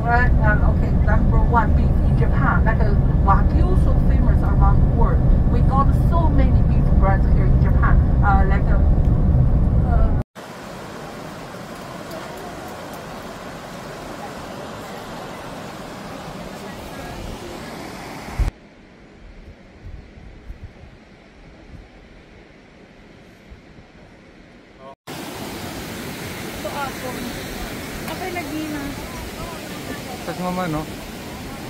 right? Okay, number one beef in Japan. Like Wagyu, so famous around the world. We got so many beef brands here in Japan. Okay, lagi na. Tas mama, no?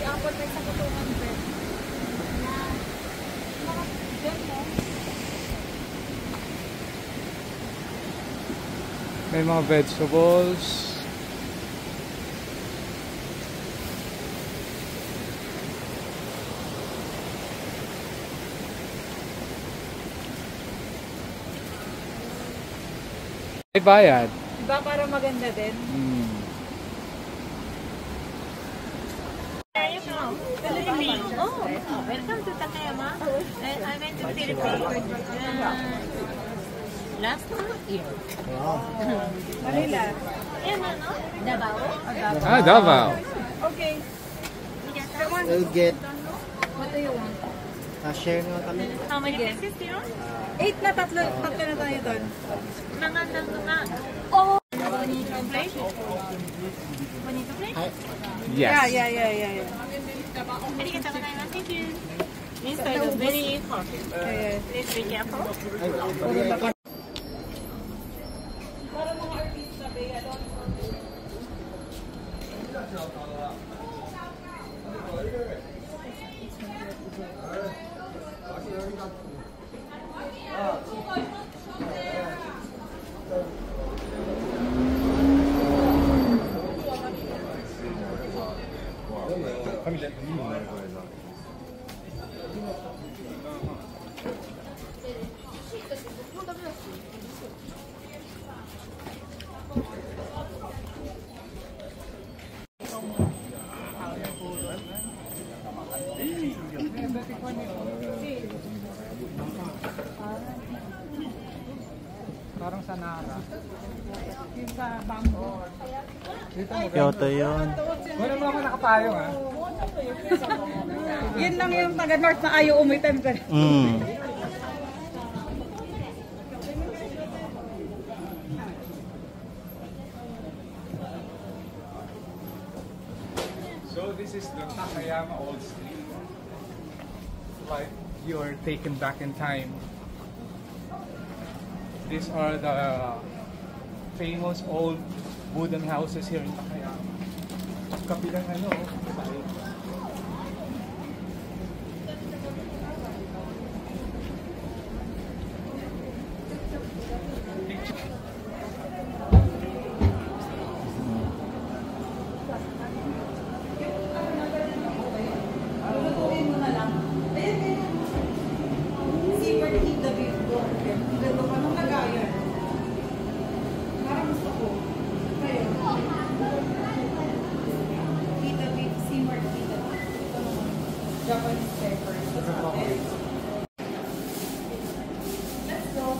I-apple may sa kutungan bread. May mga vegetables. May bayad. Diba para maganda din? Oh, welcome to Takayama. I went to Philippines last year. Manila. Davao. Ah, Davao. Okay. We'll get What do you want? share nga kami. How many pieces do you want? 8 na, tatlo na tayo doon. Mga na. Oh! Bonito plate? Bonito plate? Yes. Yeah. Arigatou gozaimasu. Thank you. Inside is very hot. Please be careful. Parang sa Nara. Yung sa bamboo. Kyoto yun. Wala mo ako nakapayong, ha? Yan lang yung taga-north na ayaw umitan ka. So this is the Takayama Old Street. Like you're taken back in time. These are the famous old wooden houses here in Takayama. Kapilang ano, Japanese peppers. Let's go.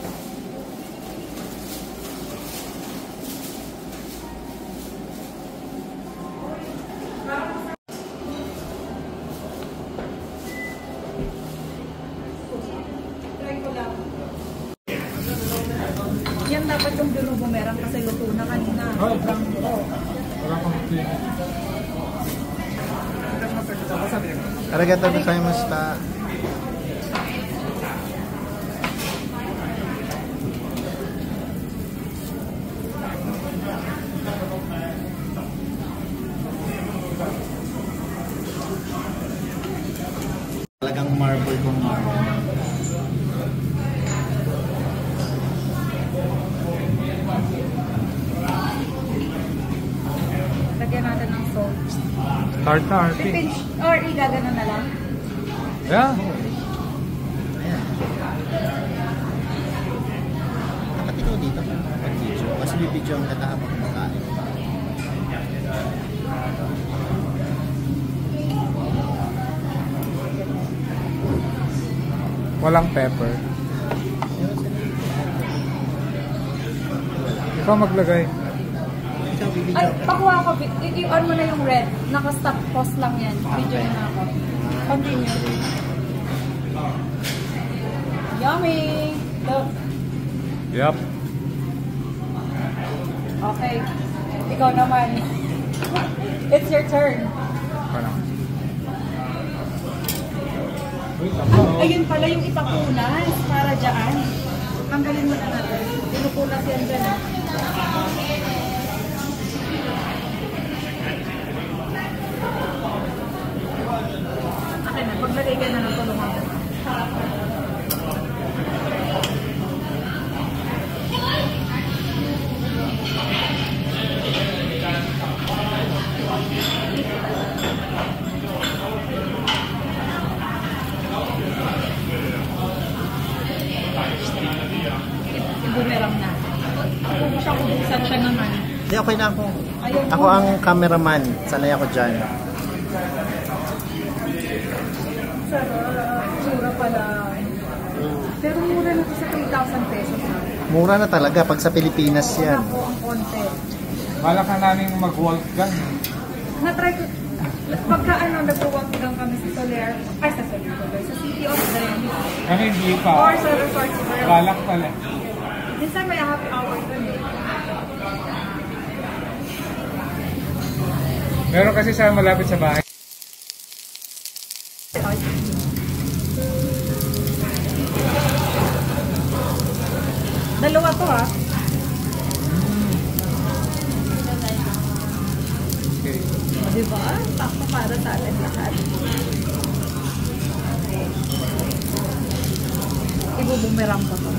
Try ko lang. Yan dapat yung binubumerang kasi luto na kanina. Arigatou gozaimashita. Talagang marble kung marble. Lagyan natin ng salt. start na, RP. Pinch or igagano na lang? Yeah. Dapat ikaw dito pag-video. Mas bibidyo ang katapang kumakain. Walang pepper. Ikaw maglagay. Ikaw, Ay, bibigyan ka. pakuha ko. I-on mo na yung red. Naka-stop pause lang yan. Video na ako. Continue. Yummy! Look. Yup. Okay. Ikaw naman. It's your turn. Parang. Ayun pala yung ipapunas para dyan. Tanggalin mo na natin. Pinupunas yan dyan. Okay na, paglagay ka na ng tulungan. Ibumerang na. Kung siya kubusan siya naman. Hindi, okay na ako. Ayun, Ako ang cameraman. Sanay ako dyan. sarap. Mura pala. Pero mura na ito sa 3,000 pesos. Mura na talaga pag sa Pilipinas yan. Ako ang konti. Bala ka namin mag-walk gun. Na-try ko, pagka nag-walk lang kami sa Soler, ay sa Soler, sa City of Dreams, Kami hindi pa. or sa Resort World. Balak pala. Minsan may happy hour dun eh. Meron kasi sa malapit sa bahay. Dalawa to ha. Okay. O, diba? Takto para sa atin lahat. Ibubumerang ko to.